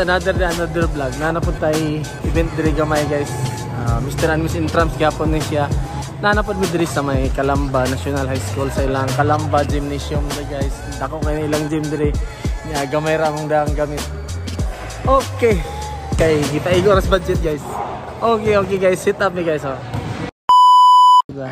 another vlog. Nanapod tayo event diri gamay guys. Mr. and Miss Intrams gyapon ni siya. Nanapod mi diri sa may Calamba National High School sa ilang Calamba Gymnasium guys. Dako kay ilang gym diri. Nya gamay ra mong daang gamit. Okay. Kay kita igor sa budget guys. Okay guys, sit up ni guys oh. Diba?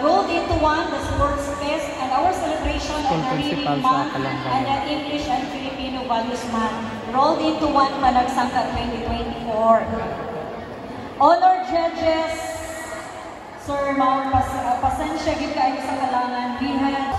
Rolled into one, the sports fest, and our celebration and the Reading Month, and the English and Filipino Values Month. Rolled into one, Panagsangka 2024. Honored judges, Sir Maur, pasensya gid kayo sa kalangan. We had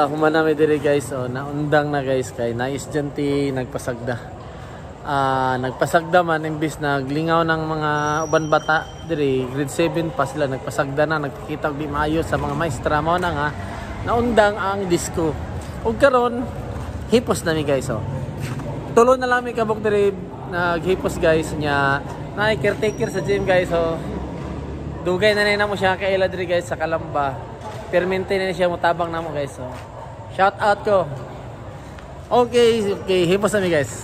humana mi diri guys, oh, naundang na guys kay na-estudyante nagpasagda. Nagpasagda man imbis naglingaw ng mga uban bata diri grade 7 pa sila nagpasagda na nagkikita og di maayo sa mga maestra mo na nga naundang ang disco. Ug karon hipos na mi guys, oh. Tulo na lang mi kabok diri naghipos guys nya na caretaker sa gym guys, oh. Dugay na mo siya kay ila diri guys sa Kalamba. Permente na siya mutabang namo guys, so shout out ko. Okay, hipos na mi guys.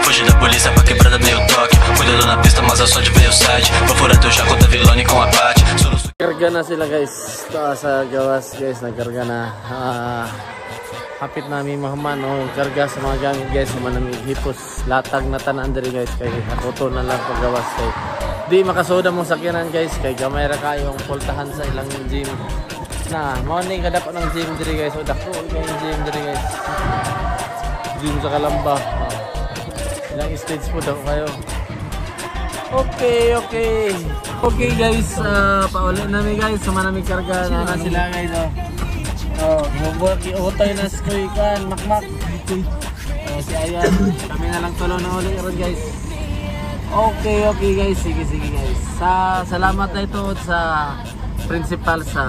Fugir da polícia pra quebrada meio toque. Cuidado na pista, mas eu sou de veio site. Vou furar teu jaco da Vilone com a Pati. Karga na sila guys. Sa gawas guys, nagkarga na. Hapit namin mahaman, oh, karga sa mga gamit guys. Manamig hipos. Latag na tanan diri guys. Kay hakoto na lang paggawas kay di makasoda mong sakyanan guys. Kay gamay ra kayong pultahan sa ilang gym. Na, morning kadapat ng gym diri guys. O dako yung gym diri guys. Gym sa Kalamba. Ilang stage po daw kayo. Okay guys, paulit namin guys. Sumanamig karga na sila guys, oh. Bubot iutoy na skoy kan makmak. Si Ayan, kami na lang tulo na ulit ron guys. Okay guys, sige guys. Salamat na ito sa principal sa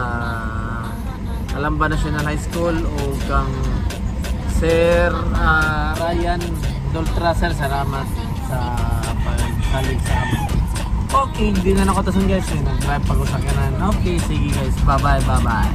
Kalamba National High School o kang Sir Ryan Doltra, sir, salamat sa pagsalig sa amin. Okay, hindi na nakatasun guys, nag-drive pag-usakanan. Okay, sige guys, bye bye.